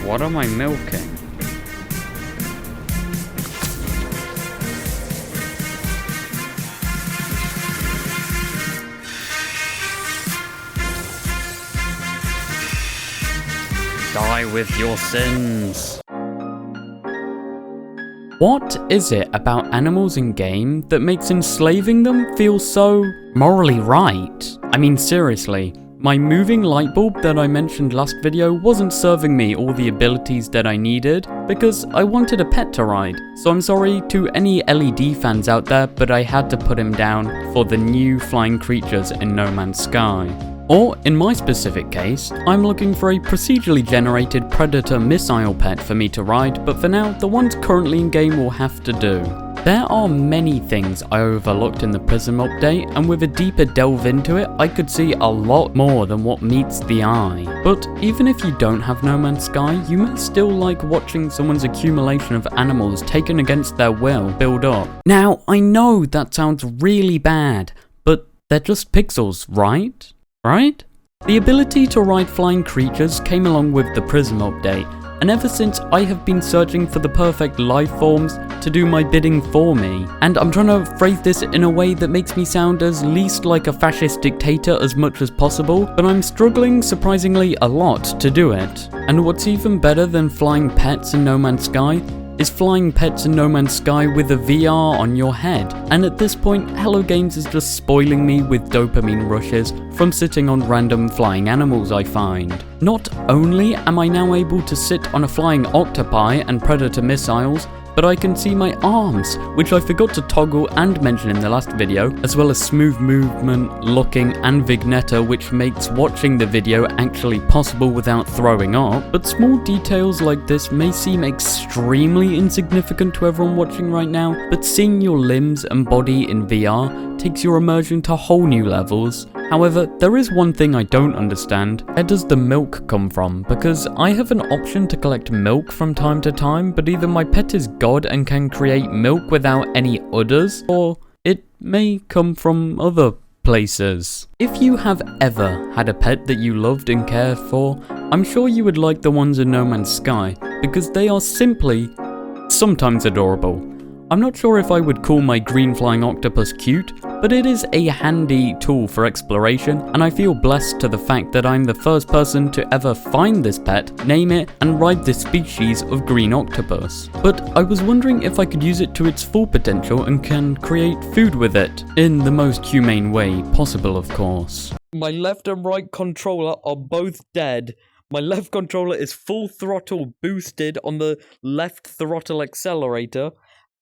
What am I milking? Die with your sins. What is it about animals in game that makes enslaving them feel so morally right? I mean, seriously, my moving light bulb that I mentioned last video wasn't serving me all the abilities that I needed because I wanted a pet to ride. So I'm sorry to any LED fans out there, but I had to put him down for the new flying creatures in No Man's Sky. Or, in my specific case, I'm looking for a procedurally generated predator missile pet for me to ride, but for now, the ones currently in game will have to do. There are many things I overlooked in the Prism update, and with a deeper delve into it, I could see a lot more than what meets the eye. But even if you don't have No Man's Sky, you may still like watching someone's accumulation of animals taken against their will build up. Now, I know that sounds really bad, but they're just pixels, right? Right? The ability to ride flying creatures came along with the Prism update, and ever since I have been searching for the perfect life forms to do my bidding for me. And I'm trying to phrase this in a way that makes me sound as least like a fascist dictator as much as possible, but I'm struggling surprisingly a lot to do it. And what's even better than flying pets in No Man's Sky is flying pets in No Man's Sky with a VR on your head, and at this point Hello Games is just spoiling me with dopamine rushes from sitting on random flying animals I find. Not only am I now able to sit on a flying octopi and predator missiles, but I can see my arms, which I forgot to toggle and mention in the last video, as well as smooth movement, looking, and vignetta, which makes watching the video actually possible without throwing up. But small details like this may seem extremely insignificant to everyone watching right now, but seeing your limbs and body in VR takes your immersion to whole new levels. However, there is one thing I don't understand. Where does the milk come from? Because I have an option to collect milk from time to time, but either my pet is God and can create milk without any udders, or it may come from other places. If you have ever had a pet that you loved and cared for, I'm sure you would like the ones in No Man's Sky, because they are simply sometimes adorable. I'm not sure if I would call my green flying octopus cute, but it is a handy tool for exploration, and I feel blessed to the fact that I'm the first person to ever find this pet, name it, and ride this species of green octopus. But I was wondering if I could use it to its full potential and can create food with it, in the most humane way possible, of course. My left and right controller are both dead. My left controller is full throttle boosted on the left throttle accelerator,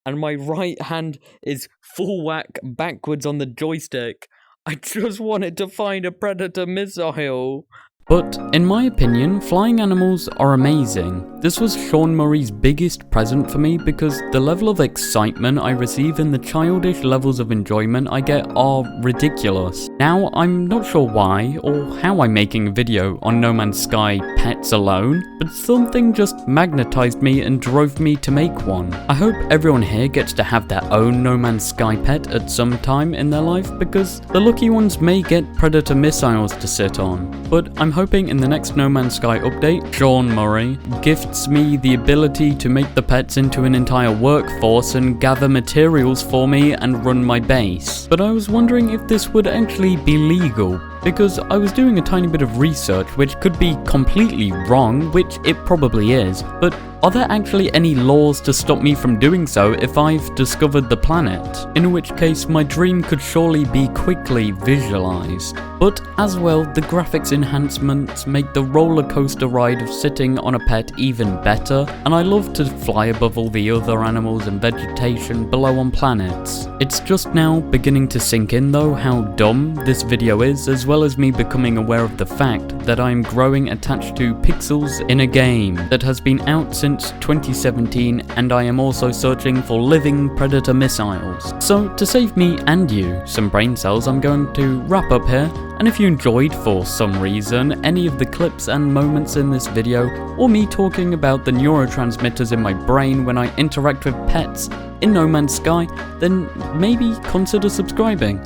and my right hand is full whack backwards on the joystick. I just wanted to find a predator missile. But, in my opinion, flying animals are amazing. This was Sean Murray's biggest present for me because the level of excitement I receive and the childish levels of enjoyment I get are ridiculous. Now, I'm not sure why or how I'm making a video on No Man's Sky pets alone, but something just magnetized me and drove me to make one. I hope everyone here gets to have their own No Man's Sky pet at some time in their life because the lucky ones may get predator missiles to sit on. But I'm hoping in the next No Man's Sky update, Sean Murray gifts me the ability to make the pets into an entire workforce and gather materials for me and run my base. But I was wondering if this would actually be legal, because I was doing a tiny bit of research which could be completely wrong, which it probably is, but are there actually any laws to stop me from doing so if I've discovered the planet? In which case my dream could surely be quickly visualized. But as well, the graphics enhancements make the roller coaster ride of sitting on a pet even better, and I love to fly above all the other animals and vegetation below on planets. It's just now beginning to sink in though how dumb this video is, as well as me becoming aware of the fact that I am growing attached to pixels in a game that has been out since 2017, and I am also searching for living predator missiles. So to save me and you some brain cells, I'm going to wrap up here, and if you enjoyed for some reason any of the clips and moments in this video, or me talking about the neurotransmitters in my brain when I interact with pets in No Man's Sky, then maybe consider subscribing.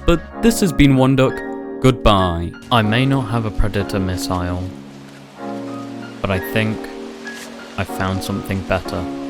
But this has been OneDuc. Goodbye. I may not have a predator missile, but I think I found something better.